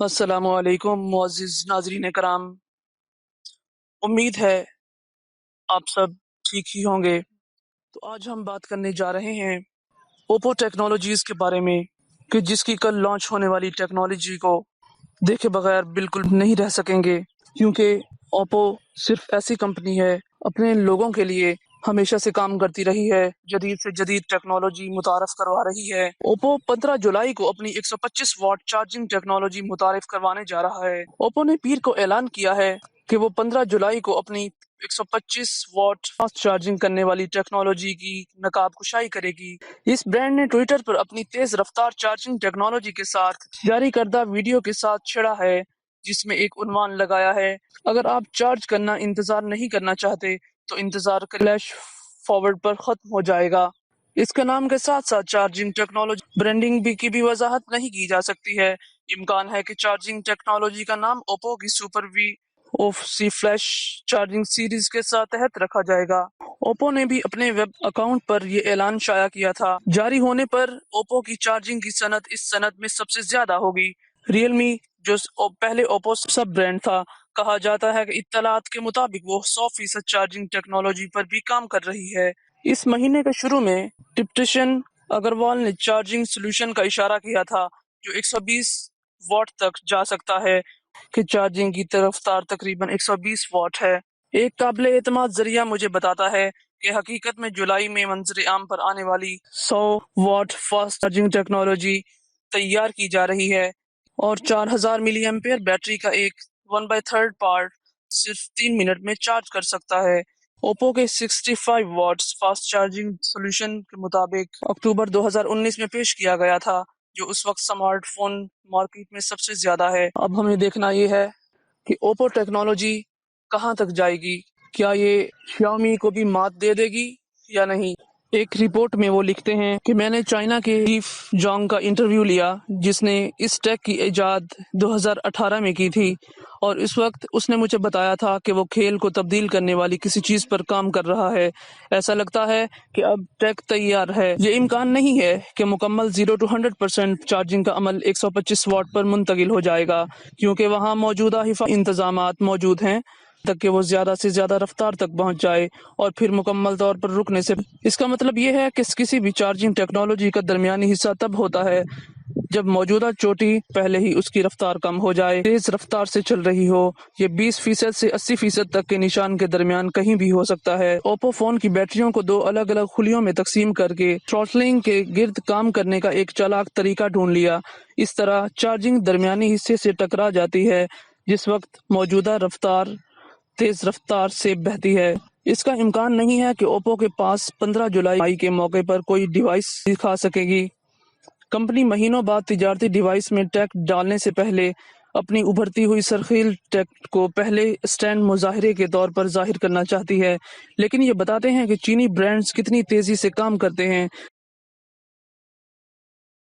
السلام علیکم معزز ناظرین کرام، امید ہے آپ سب ٹھیک ہی ہوں گے۔ تو آج ہم بات کرنے جا رہے ہیں اوپو ٹیکنالوجیز کے بارے میں، کہ جس کی کل لانچ ہونے والی ٹیکنالوجی کو دیکھے بغیر بالکل نہیں رہ سکیں گے، کیونکہ اوپو صرف ایسی کمپنی ہے اپنے لوگوں کے لیے ہمیشہ سے کام کرتی رہی ہے، جدید سے جدید ٹیکنالوجی متعارف کروا رہی ہے۔ اوپو 15 جولائی کو اپنی 125 واٹ چارجنگ ٹیکنالوجی متعارف کروانے جا رہا ہے۔ اوپو نے پیر کو اعلان کیا ہے کہ وہ 15 جولائی کو اپنی 125 واٹ فاسٹ چارجنگ کرنے والی ٹیکنالوجی کی نقاب کشائی کرے گی۔ اس برانڈ نے ٹویٹر پر اپنی تیز رفتار چارجنگ ٹیکنالوجی کے ساتھ جاری کردہ ویڈیو کے ساتھ چھڑا ہے، جس میں ایک عنوان لگایا ہے: اگر آپ چارج کرنا انتظار نہیں کرنا چاہتے تو انتظار فلیش فارورڈ پر ختم ہو جائے گا۔ اس کے نام کے ساتھ ساتھ چارجنگ ٹیکنالوجی برانڈنگ کی بھی وضاحت نہیں کی جا سکتی ہے۔ امکان ہے کہ چارجنگ ٹیکنالوجی کا نام اوپو کی super V of C flash charging series کے ساتھ تحت رکھا جائے گا۔ اوپو نے بھی اپنے ویب اکاؤنٹ پر یہ اعلان شائع کیا تھا۔ جاری ہونے پر اوپو کی چارجنگ کی صنعت اس صنعت میں سب سے زیادہ ہوگی۔ ریئل می، جو پہلے اوپو سب برانڈ تھا، کہا جاتا ہے کہ اطلاعات کے مطابق وہ 100% چارجنگ ٹیکنالوجی پر بھی کام کر رہی ہے۔ اس مہینے کے شروع میں ٹپٹیشن اگروال نے چارجنگ سولوشن کا اشارہ کیا تھا جو 120 واٹ تک جا سکتا ہے، کہ چارجنگ کی رفتار تقریباً 120 واٹ ہے۔ ایک قابل اعتماد ذریعہ مجھے بتاتا ہے کہ حقیقت میں جولائی میں منظر عام پر آنے والی 100 واٹ فاسٹ چارجنگ ٹیکنالوجی تیار کی جا رہی ہے، اور 4000 ملی ایمپیئر بیٹری کا ایک 1/3 پارٹ صرف 3 منٹ میں چارج کر سکتا ہے۔ اوپو کے 65 واٹس فاسٹ چارجنگ سولوشن کے مطابق اکتوبر 2019 میں پیش کیا گیا تھا، جو اس وقت سمارٹ فون مارکیٹ میں سب سے زیادہ ہے۔ اب ہمیں دیکھنا یہ ہے کہ اوپو ٹیکنالوجی کہاں تک جائے گی۔ کیا یہ شیامی کو بھی مات دے دے گی یا نہیں؟ ایک رپورٹ میں وہ لکھتے ہیں کہ میں نے چائنا کے چیف جانگ کا انٹرویو لیا، جس نے اس ٹیک کی ایجاد 2018 میں کی تھی، اور اس وقت اس نے مجھے بتایا تھا کہ وہ کھیل کو تبدیل کرنے والی کسی چیز پر کام کر رہا ہے۔ ایسا لگتا ہے کہ اب ٹیک تیار ہے۔ یہ امکان نہیں ہے کہ مکمل 0 to 100% چارجنگ کا عمل 125 واٹ پر منتقل ہو جائے گا، کیونکہ وہاں موجودہ حفاظتی انتظامات موجود ہیں تک کہ وہ زیادہ سے زیادہ رفتار تک پہنچ جائے اور پھر مکمل طور پر رکنے سے۔ اس کا مطلب یہ ہے کہ کسی بھی چارجنگ ٹیکنالوجی کا درمیانی حصہ تب ہوتا ہے جب موجودہ چوٹی پہلے ہی اس کی رفتار کم ہو جائے، تیز رفتار سے چل رہی ہو۔ یہ 20% سے 80% تک کے نشان کے درمیان کہیں بھی ہو سکتا ہے۔ اوپو فون کی بیٹریوں کو 2 الگ الگ خلیوں میں تقسیم کر کے تھروٹلنگ کے گرد کام کرنے کا ایک چالاک طریقہ ڈھونڈ لیا۔ اس طرح چارجنگ درمیانی حصے سے ٹکرا جاتی ہے جس وقت موجودہ رفتار تیز رفتار سے بہتی ہے۔ اس کا امکان نہیں ہے کہ اوپو کے پاس 15 جولائی کے موقع پر کوئی ڈیوائس دکھا سکے گی۔ کمپنی مہینوں بعد تجارتی ڈیوائس میں ٹیک ڈالنے سے پہلے اپنی ابھرتی ہوئی سرخیل ٹیک کو پہلے اسٹینڈ مظاہرے کے طور پر ظاہر کرنا چاہتی ہے، لیکن یہ بتاتے ہیں کہ چینی برانڈز کتنی تیزی سے کام کرتے ہیں۔